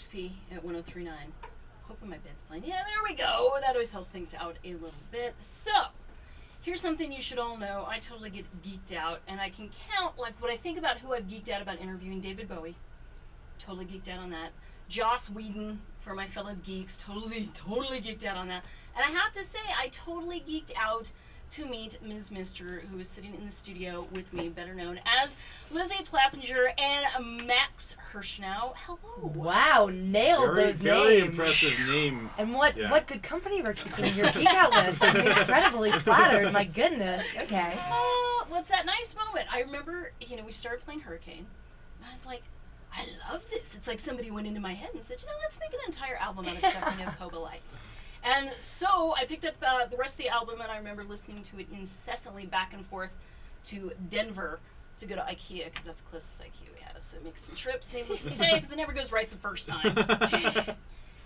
RXP at 1039. Hoping my bed's playing. Yeah, there we go. That always helps things out a little bit. So, here's something you should all know. I totally get geeked out, and I can count, like, when I think about who I've geeked out about interviewing David Bowie. Totally geeked out on that. Joss Whedon, for my fellow geeks, totally geeked out on that. And I have to say, I totally geeked out to meet MsMr, who is sitting in the studio with me, better known as Lizzy Plappinger and Max Hirschnow. Hello. Wow, nailed those names. Very impressive name. And what good company we're keeping in your geek out list. I'm incredibly flattered. My goodness. Okay. What's that nice moment? I remember, you know, we started playing Hurricane, and I was like, I love this. It's like somebody went into my head and said, you know, let's make an entire album out of stuff we know Coba likes. And so I picked up the rest of the album, and I remember listening to it incessantly back and forth to Denver to go to IKEA, because that's the closest IKEA we have. So it makes some trips, needless to say, because it never goes right the first time.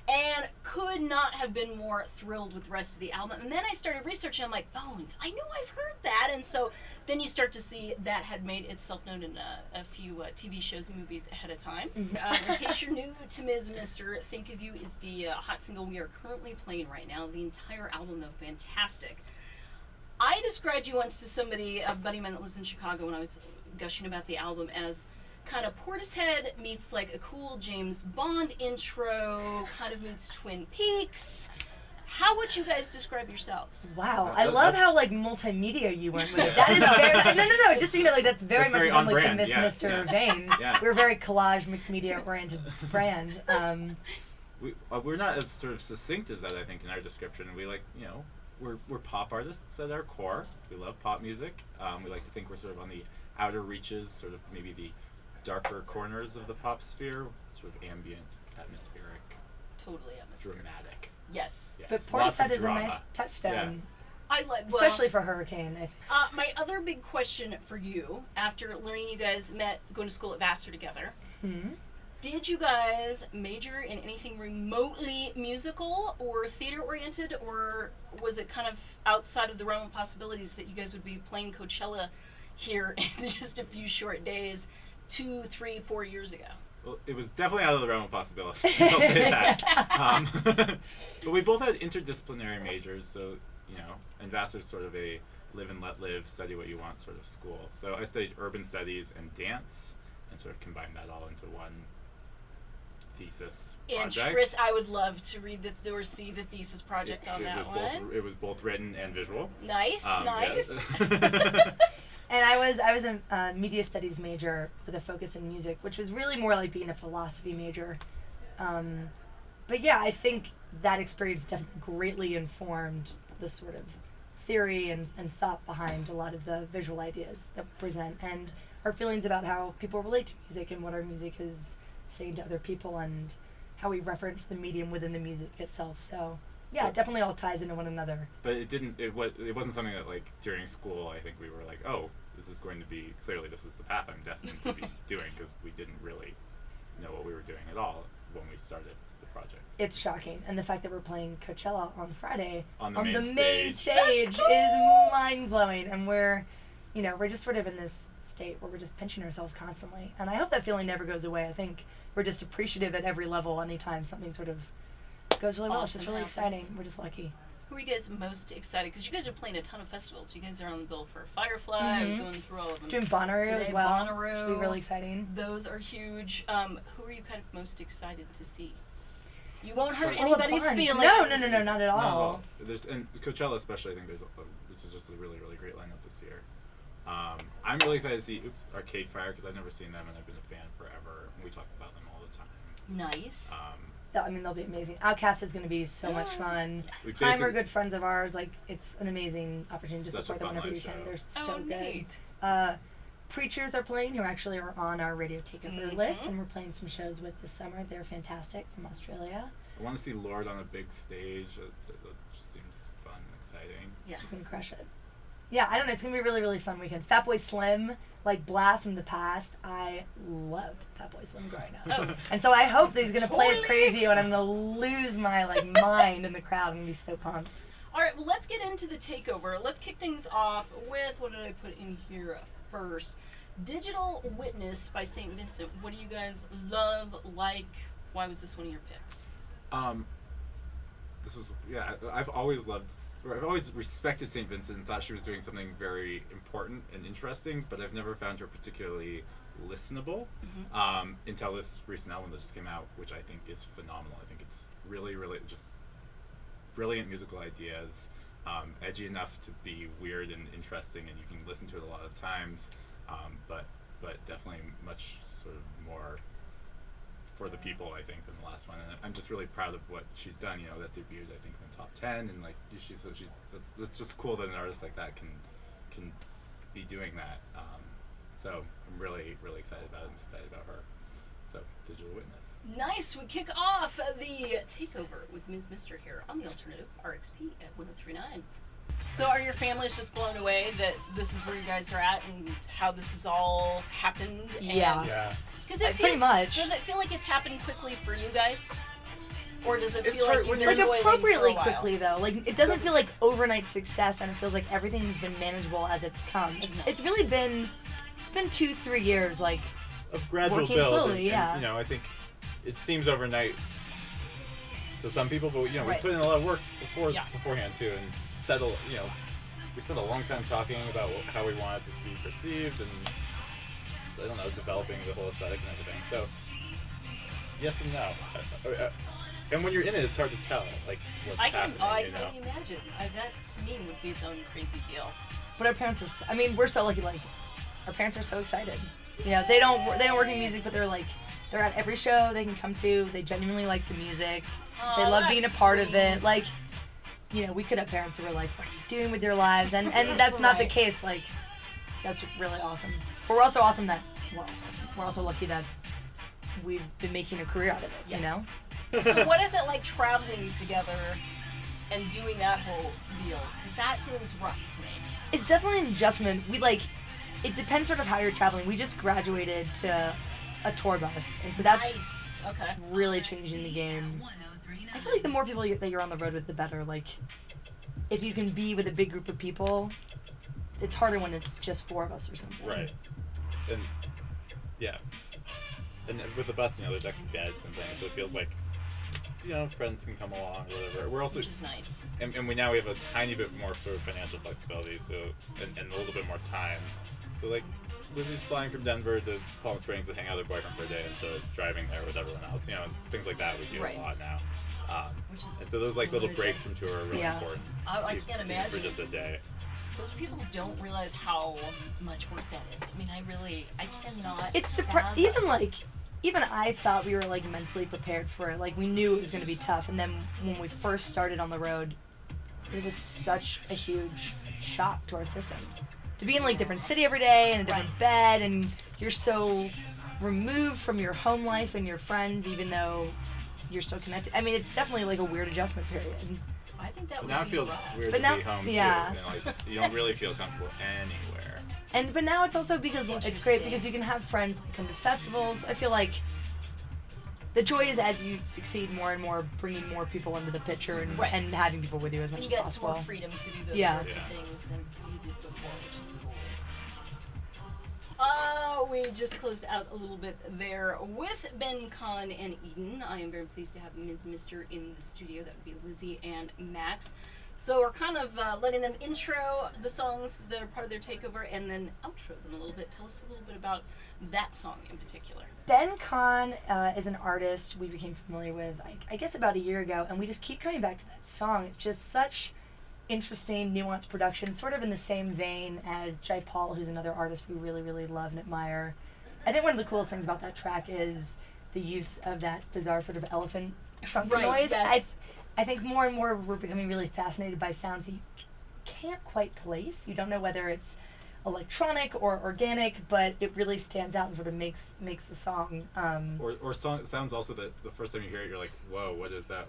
And could not have been more thrilled with the rest of the album. And then I started researching. I'm like, Bones, I know I've heard that. And so then you start to see that had made itself known in a few TV shows and movies ahead of time. In case you're new to MsMr, Think of You is the hot single we are currently playing right now. The entire album, though, fantastic. I described you once to somebody, a buddy of mine that lives in Chicago, when I was gushing about the album, as kind of Portishead meets like a cool James Bond intro, kind of meets Twin Peaks. How would you guys describe yourselves? Wow, I love how like multimedia you went with it. That is very no. Just so you know, like that's very much on like the MsMr vein. Yeah. We're a very collage, mixed media oriented brand. We're not as sort of succinct as that, I think, in our description. We like, you know, we're pop artists at our core. We love pop music. We like to think we're sort of on the outer reaches, sort of maybe the darker corners of the pop sphere, sort of ambient, atmospheric, totally atmospheric, dramatic. Yes. But Portishead is a nice touchstone. I like, especially for Hurricane. I think. My other big question for you, after learning you guys met going to school at Vassar together, did you guys major in anything remotely musical or theater oriented, or was it kind of outside of the realm of possibilities that you guys would be playing Coachella here in just a few short days 2, 3, 4 years ago? Well, it was definitely out of the realm of possibility. I'll say that. But we both had interdisciplinary majors, so, you know, and Vassar's sort of a live and let live, study what you want sort of school. So I studied urban studies and dance, and sort of combined that all into one thesis project. I would love to read or see the thesis project on that one. It was both written and visual. Nice, nice. Yes. And I was a media studies major with a focus in music, which was really more like being a philosophy major. But yeah, I think that experience definitely greatly informed the sort of theory and thought behind a lot of the visual ideas that we present, and our feelings about how people relate to music and what our music is saying to other people, and how we reference the medium within the music itself. So yeah, it definitely all ties into one another. But it wasn't something that, like, during school I think we were like, oh, this is going to be, clearly this is the path I'm destined to be doing, because we didn't really know what we were doing at all when we started the project. It's shocking, and the fact that we're playing Coachella on Friday on the main stage is mind-blowing, and we're just sort of in this state where we're just pinching ourselves constantly, and I hope that feeling never goes away. I think we're just appreciative at every level anytime something sort of goes really well. It's just really exciting. We're just lucky. Who are you guys most excited? Because you guys are playing a ton of festivals. You guys are on the bill for Firefly. I was going through all of them. Doing Bonnaroo as well. Bonnaroo. Which will be really exciting. Those are huge. Who are you kind of most excited to see? You won't hurt anybody's feelings. No, not at all. And Coachella especially, I think this is just a really, really great lineup this year. I'm really excited to see Arcade Fire, because I've never seen them and I've been a fan forever. We talk about them all the time. Nice. I mean, they'll be amazing. Outcast is going to be so much fun. Time are good friends of ours. Like, it's an amazing opportunity to support them whenever you can. They're so good. Preatures are playing, who actually are on our Radio Takeover list, and we're playing some shows with this summer. They're fantastic, from Australia. I want to see Lorde on a big stage. That just seems fun and exciting. Yeah, she's going to crush it. Yeah, I don't know. It's going to be a really, really fun weekend. Fatboy Slim, like blast from the past. I loved Fatboy Slim growing up. And so I hope that he's going to play it crazy, and I'm going to lose my mind in the crowd. I'm going to be so pumped. All right, well, let's get into the takeover. Let's kick things off with, what did I put in here first? Digital Witness by St. Vincent. What do you guys love, like, Why was this one of your picks? This was, yeah, I've always loved, or I've always respected St. Vincent and thought she was doing something very important and interesting, but I've never found her particularly listenable until this recent album that just came out, which I think is phenomenal. I think it's really, really just brilliant musical ideas, edgy enough to be weird and interesting, and you can listen to it a lot of times, but definitely much sort of more for the people, I think, than the last one. And I'm just really proud of what she's done. You know, that debuted, I think, in the top 10, and like that's just cool that an artist like that can be doing that. So I'm really, really excited about it and excited about her. So, Digital Witness. Nice. We kick off the takeover with MsMr here on the alternative RXP at 103.9. So are your families just blown away that this is where you guys are at and how this has all happened? Yeah. Because it pretty much. Does it feel like it's happened quickly for you guys? Or does it It's feel hard like you've when been you're- Like toiling appropriately for a while? quickly though. Like it doesn't feel like overnight success, and it feels like everything's been manageable as it's come. It's really been 2-3 years like Of gradual working build. slowly, and, yeah. you know, I think it seems overnight to some people, but you know, Right. we put in a lot of work Yeah. beforehand too, and settle. You know, we spent a long time talking about how we want it to be perceived, and I don't know, developing the whole aesthetic and everything. So yes and no. And when you're in it, it's hard to tell like what's I can happening. You know. only imagine. That to me would be its own crazy deal. But our parents are I mean, we're so lucky, like our parents are so excited. You know, they don't work in music, but they're at every show they can come to. They genuinely like the music. Oh, They love being a that's part of sweet. it. Like, you know, we could have parents who were like, "What are you doing with your lives?" And that's not the Right. case. Like, that's really awesome. But we're also awesome that we're also lucky that we've been making a career out of it. Yeah. You know. So what is it like traveling together and doing that whole deal? Because that seems rough to me. It's definitely an adjustment. It depends sort of how you're traveling. We just graduated to a tour bus, and so that's Nice. Okay. really changing the game. I feel like the more people that you're on the road with, the better. Like, if you can be with a big group of people, it's harder when it's just 4 of us or something. Right. And yeah. And with the bus, you know, there's extra beds and things, so it feels like, you know, friends can come along, whatever. We're also, Which is nice. and we have a tiny bit more sort of financial flexibility, so and a little bit more time. So like, Lizzy's flying from Denver to Palm Springs to hang out with her boyfriend for a day instead of driving there with everyone else. You know, things like that we do Right. a lot now. Which is And so those like little really breaks from tour are really Yeah. important. I even- can't even imagine. for just a day. Those people don't realize how much work that is. I mean, I cannot. It's fathom. even I thought we were like mentally prepared for it. Like we knew it was going to be tough, and then when we first started on the road, it was such a huge shock to our systems. To be in like different city every day and a different bed, and you're so removed from your home life and your friends, even though you're still connected. I mean, it's definitely like a weird adjustment period. I think that But would now be it feels rough. weird But to now- be home yeah. too. You know, like, you don't really feel comfortable anywhere. But now it's also because it's great because you can have friends come to festivals. I feel like the joy is as you succeed more and more, bringing more people into the picture and, Right. and having people with you as much You as get some possible. more freedom to do those Yeah. sorts of Yeah. things than you did before, which is cool. We just closed out a little bit there with Ben, Kahn, and Eden. I am very pleased to have MsMr in the studio. That would be Lizzy and Max. So we're kind of letting them intro the songs that are part of their takeover and then outro them a little bit. Tell us a little bit about that song in particular. Ben Kahn is an artist we became familiar with, I guess, about a year ago, and we just keep coming back to that song. It's just such interesting, nuanced production, sort of in the same vein as Jai Paul, who's another artist we really, really love and admire. I think one of the coolest things about that track is the use of that bizarre sort of elephant trunk noise. Yes. I think more and more we're becoming really fascinated by sounds that you can't quite place. You don't know whether it's electronic or organic, but it really stands out and sort of makes the song. Or sounds also that the first time you hear it, you're like, whoa, what is that?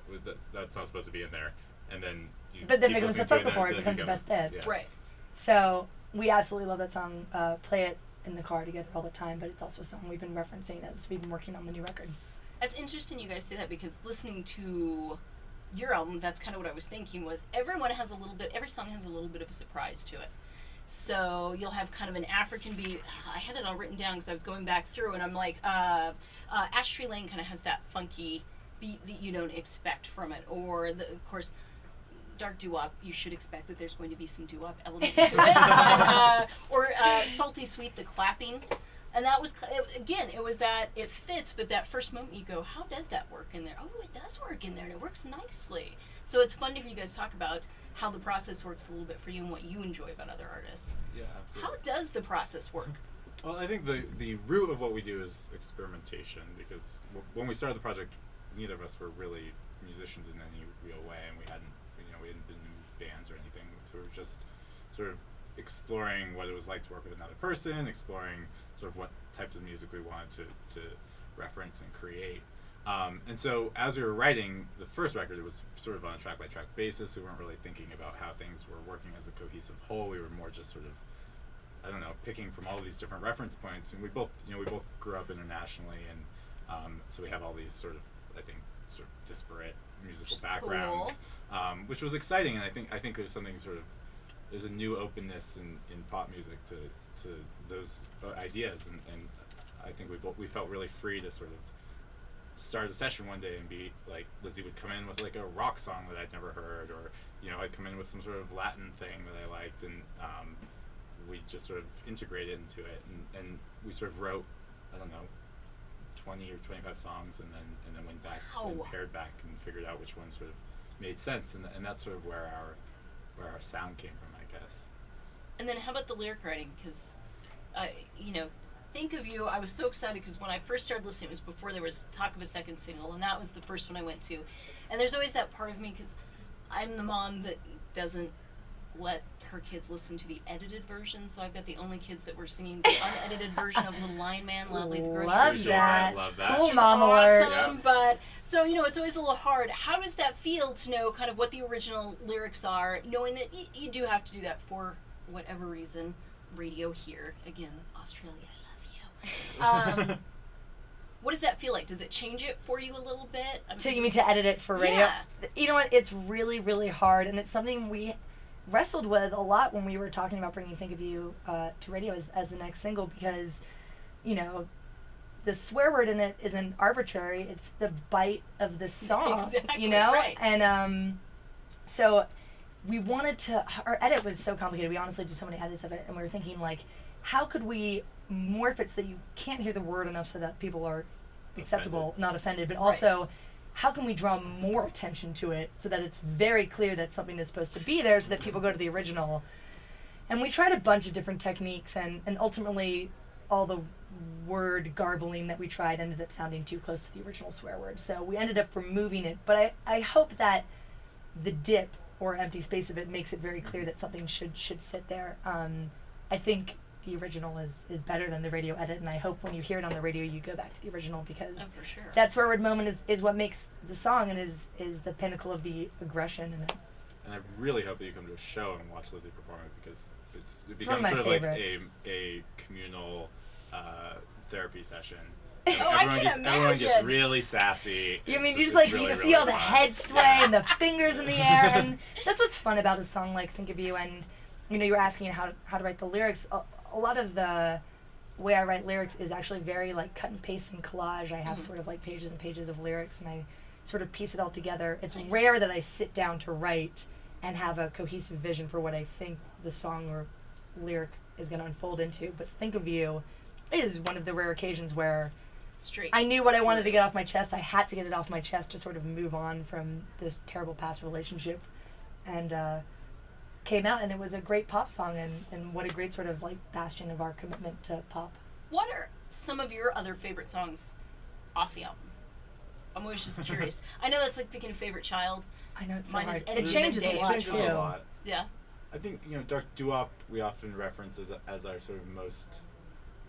That's not supposed to be in there. And then you But then keep becomes the listening to focal point, and it then becomes the best bit. yeah. Right. So we absolutely love that song. Play it in the car together all the time, but it's also a song we've been referencing as we've been working on the new record. That's interesting you guys say that because listening to your album, that's kind of what I was thinking was every song has a little bit of a surprise to it. So you'll have kind of an African beat. I had it all written down because I was going back through, and I'm like, Ashtray Lane kind of has that funky beat that you don't expect from it, or of course, dark doo-wop, you should expect that there's going to be some doo-wop element to it. But, or Salty Sweet, the clapping. And that was, again, it was that, it fits, but that first moment you go, how does that work in there? Oh, it does work in there, and it works nicely. So it's fun to hear you guys talk about how the process works a little bit for you and what you enjoy about other artists. Yeah, absolutely. How does the process work? Well, I think the root of what we do is experimentation, because when we started the project, neither of us were really musicians in any real way, and we hadn't been in bands or anything. So we were just sort of exploring what it was like to work with another person, exploring sort of what types of music we wanted to reference and create. And so as we were writing the first record, it was sort of on a track-by-track basis. We weren't really thinking about how things were working as a cohesive whole. We were more just sort of, I don't know, picking from all of these different reference points. And we both grew up internationally, and so we have all these sort of, I think, sort of disparate musical backgrounds, cool. Which was exciting. And I think there's something sort of, there's a new openness in pop music to those ideas, and I think we felt really free to sort of start a session one day and be like, Lizzy would come in with like a rock song that I'd never heard, or I'd come in with some sort of Latin thing that I liked, and we just sort of integrated into it, and we sort of wrote, I don't know, 20 or 25 songs, and then went back and paired back and figured out which ones sort of made sense, and that's sort of where our sound came from, I guess. And then how about the lyric writing? Because, Think of You, I was so excited because when I first started listening, it was before there was talk of a second single, and that was the first one I went to. And there's always that part of me, because I'm the mom that doesn't let her kids listen to the edited version, so I've got the only kids that were singing the unedited version of Little Lion Man, Loudly at the Grocery Love Store. that. Love that. Cool, Which is mom awesome, alert. but, so, it's always a little hard. How does that feel to know kind of what the original lyrics are, knowing that you do have to do that for whatever reason? Radio here, again, Australia, I love you. What does that feel like? Does it change it for you a little bit? So you mean to edit it for radio? Yeah. You know what? It's really, really hard, and it's something we wrestled with a lot when we were talking about bringing Think of You to radio as the next single, because, the swear word in it isn't arbitrary. It's the bite of the song, Exactly, right. And so we wanted to, our edit was so complicated. We honestly did so many edits of it, and we were thinking, like, how could we morph it so that you can't hear the word enough so that people are acceptable, not offended, but also how can we draw more attention to it so that it's very clear that something is supposed to be there so that people go to the original. And we tried a bunch of different techniques, and ultimately all the word garbling that we tried ended up sounding too close to the original swear word. So we ended up removing it, but I hope that the dip or empty space of it makes it very clear that something should sit there. I think the original is better than the radio edit, and I hope when you hear it on the radio you go back to the original, because for sure. that swear word moment is what makes the song and is the pinnacle of the aggression in it. And I really hope that you come to a show and watch Lizzy perform it, because it one of becomes my sort of favorites. like a communal therapy session. Everyone gets really sassy. You mean It's just like really, you see really all the fun. head sway and the fingers in the air, and that's what's fun about a song like Think of You. And you were asking how to write the lyrics. A lot of the way I write lyrics is actually very like cut and paste and collage. I have sort of like pages and pages of lyrics, and I sort of piece it all together. It's rare that I sit down to write and have a cohesive vision for what I think the song or lyric is going to unfold into. But Think of You is one of the rare occasions where I knew what I wanted to get off my chest. I had to get it off my chest to sort of move on from this terrible past relationship, and came out, and it was a great pop song, and what a great sort of like bastion of our commitment to pop. What are some of your other favorite songs off the album? I'm always just curious. I know that's like picking a favorite child. I know it's so Mine is hard. Any It changes a Given Day. lot It changes too. a lot. Yeah. I think Dark Doo-wop we often reference as our sort of most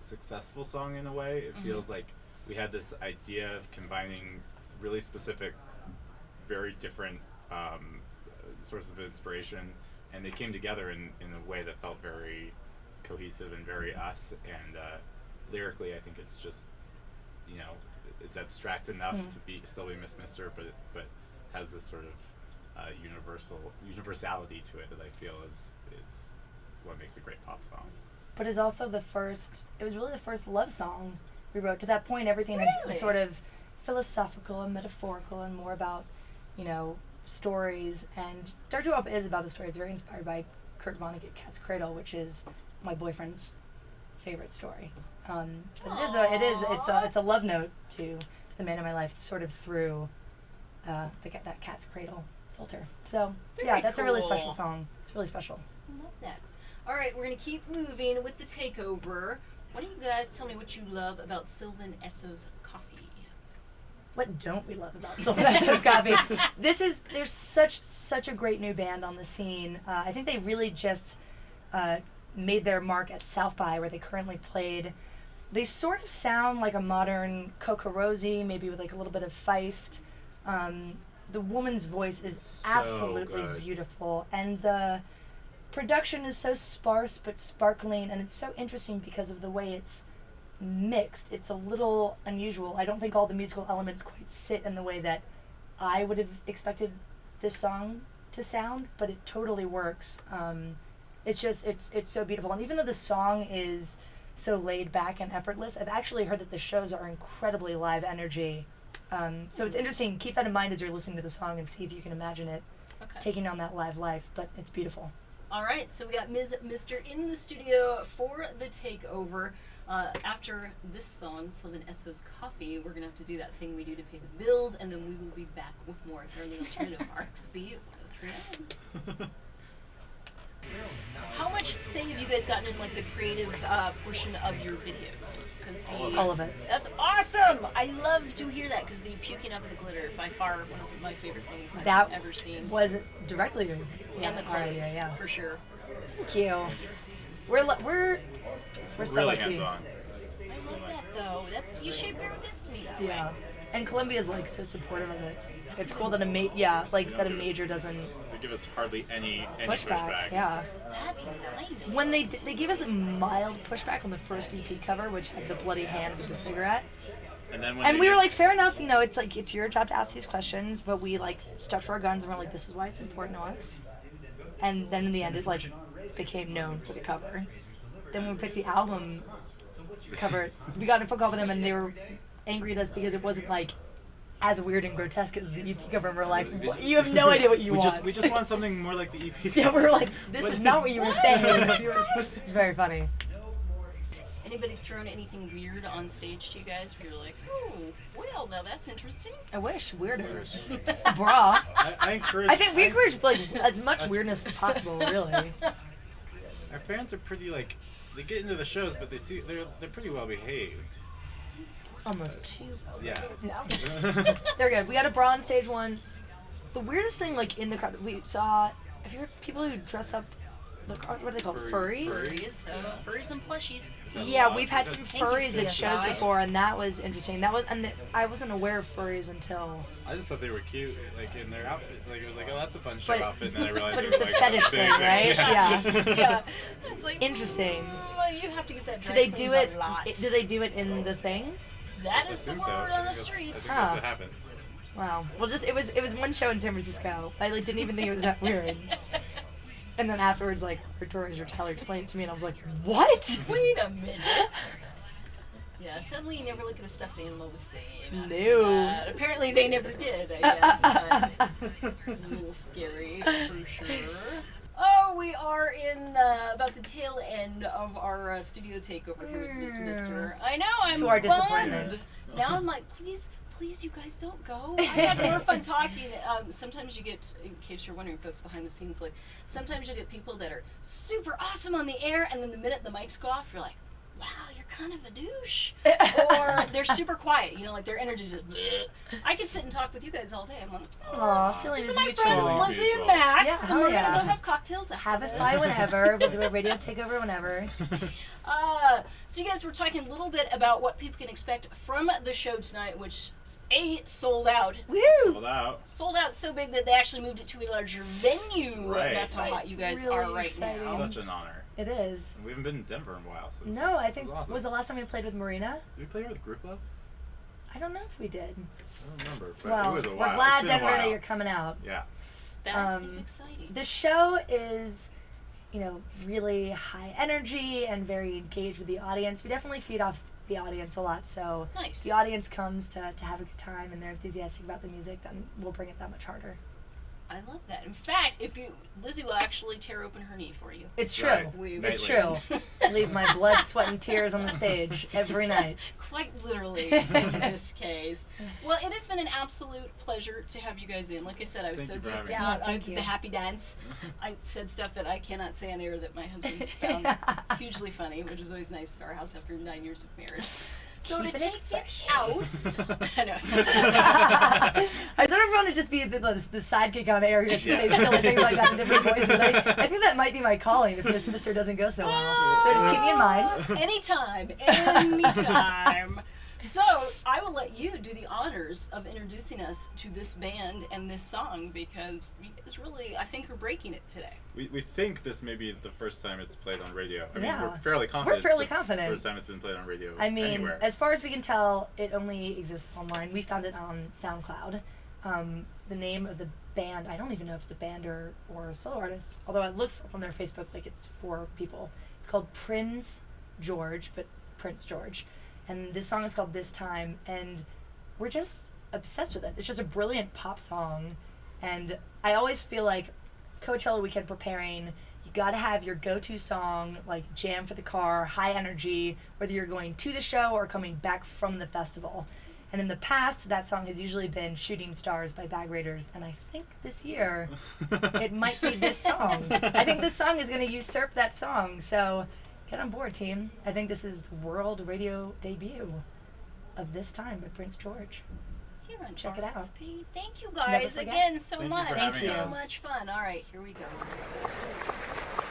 successful song in a way. It feels like we had this idea of combining really specific, very different sources of inspiration, and they came together in a way that felt very cohesive and very us. And lyrically, I think it's just it's abstract enough to still be MsMr, but has this sort of universality to it that I feel is what makes a great pop song. But it's also it was really the first love song we wrote. To that point, everything had Really? sort of philosophical and metaphorical and more about, stories. And Dark to Up is about a story. It's very inspired by Kurt Vonnegut, Cat's Cradle, which is my boyfriend's favorite story. But it's a love note to the man in my life, sort of through that Cat's Cradle filter. So Very that's a really cool. special song. It's really special. I love that. All right, we're going to keep moving with the takeover. Why don't you guys tell me what you love about Sylvan Esso's coffee? What don't we love about Sylvan Esso's coffee? There's such a great new band on the scene. I think they really just made their mark at South by, where they currently played. They sort of sound like a modern Coca Rosie, maybe with like a little bit of feist. The woman's voice is So absolutely good. beautiful, and the production is so sparse but sparkling, and it's so interesting because of the way it's mixed. It's a little unusual. I don't think all the musical elements quite sit in the way that I would have expected this song to sound, but it totally works. It's so beautiful, and even though the song is so laid back and effortless, I've actually heard that the shows are incredibly live energy. So it's interesting. Keep that in mind as you're listening to the song and see if you can imagine it taking on that live life, but it's beautiful. All right, so we got MsMr in the studio for the takeover. After this song, Sylvan Esso's Coffee, we're going to have to do that thing we do to pay the bills, and then we will be back with more here on the Alternative RXP 103. How much say have you guys gotten in like the creative portion of your videos? All of it. That's awesome! I love to hear that because the puking up of the glitter, by far one of my favorite things I've ever seen. Was directly And the chorus, yeah. for sure. Thank you. We're so Really lucky. hands-on. I love that though. You shape your own destiny that Yeah. way. And Columbia's like so supportive of it. It's cool that a major doesn't They give us hardly any pushback. pushback. Yeah. That's nice. When they gave us a mild pushback on the first EP cover, which had the bloody hand with the cigarette. And then And we were like, fair enough, it's like it's your job to ask these questions, but we like stuck to our guns and we're like, this is why it's important to us. And then in the end, it like became known for the cover. Then when we picked the album cover, we got in a phone call with them and they were angry at us because it wasn't like as weird and grotesque as the EP cover. And we're like, you have no idea what you want. We just want something more like the EP cover. Yeah, we were like, this is not what you were saying. It's very funny. Anybody thrown anything weird on stage to you guys where you're like, oh, well, now that's interesting? I wish weirder. Bra. I encourage. I think we encourage like as much weirdness as possible, really. Our fans are pretty like, they get into the shows, but they're pretty well behaved. Almost too. Yeah. No. They're good. We had a bra on stage once. The weirdest thing, like in the crowd, we saw. Have you heard people who dress up? What are they called? Furries. Furries and plushies. Yeah, we've had some Thank you, furries at shows CSI. before, and that was interesting. I wasn't aware of furries until. I just thought they were cute, like in their outfit. Like it was like, oh, that's a fun show But- outfit, and then I realized but it it's was a like fetish big thing, right? Yeah. Yeah. It's like, Interesting. Well, you have to get that Do dry they cleaned do it? a lot. Do they do it in the things? That I is the assume word so. on the I think streets. that's what happens. Wow. Well, it was one show in San Francisco. I like didn't even think it was that weird. And then afterwards, like Victoria's or Tyler explained it to me, and I was like, "What?" Wait a minute. Yeah, suddenly you never look at a stuffed animal the same. No. Apparently they never did, I guess. But a little scary, for sure. Oh, we are in about the tail end of our studio takeover here with MsMr. I know, I'm To our bummed. disappointment. Now I'm like, please, you guys don't go. I had more fun talking. Sometimes you get, in case you're wondering, folks behind the scenes, like sometimes you get people that are super awesome on the air, and then the minute the mics go off, you're like, wow, you're kind of a douche. Or they're super quiet, like their energy's just bleh. I could sit and talk with you guys all day. I'm like, Aw, feeling these is are my mutual. friends, Lizzy and Max, Yeah, and hell we're yeah. gonna go have cocktails after Have us this. by whenever. We'll do a radio takeover whenever. So you guys were talking a little bit about what people can expect from the show tonight, which sold out. Woo! Sold out. Sold out so big that they actually moved it to a larger venue. Right. That's how hot you guys Really are right exciting. now. Such an honor. It is. We haven't been in Denver in a while, so No, I this think is awesome. was the last time we played with Marina. Did we play here with Grouplove? I don't know if we did. I don't remember, but Well, it was a we're while. glad It's been a Denver that while. you're coming out. Yeah. That is exciting. The show is, really high energy and very engaged with the audience. We definitely feed off the audience a lot, so Nice. if the audience comes to have a good time and they're enthusiastic about the music, then we'll bring it that much harder. I love that. In fact, Lizzy will actually tear open her knee for you. It's true. Right. It's Nightly. true. Leave my blood, sweat, and tears on the stage every night. Quite literally in this case. Well, it has been an absolute pleasure to have you guys in. Like I said, I was Thank so you for geeked having out. us. I Thank did you. the happy dance. I said stuff that I cannot say on air that my husband found hugely funny, which is always nice at our house after 9 years of marriage. So Keeping to it take it fresh. out, I know. I sort of want to just be the sidekick on air who gets to say silly things like that in different voices. I think that might be my calling if MsMr doesn't go so well. So just keep me in mind. Anytime. So I will let you do the honors of introducing us to this band and this song, because you guys really, I think, are breaking it today. We think this may be the first time it's played on radio. I mean, Yeah. we're fairly confident. We're fairly it's the confident. First time it's been played on radio I mean, anywhere. as far as we can tell, it only exists online. We found it on SoundCloud. The name of the band, I don't even know if it's a band or a solo artist, although it looks on their Facebook like it's 4 people. It's called Prinze George, but Prince George. And this song is called This Time, and we're just obsessed with it. It's just a brilliant pop song, and I always feel like Coachella weekend preparing, you gotta have your go-to song, like jam for the car, high energy, whether you're going to the show or coming back from the festival. And in the past, that song has usually been Shooting Stars by Bag Raiders, and I think this year it might be this song. I think this song is gonna usurp that song, so get on board, team. I think this is the world radio debut of This Time by Prince George. Here on Check it out. RXP. Thank you Never guys forget. again so Thank you much. for having us. So much fun. All right, here we go.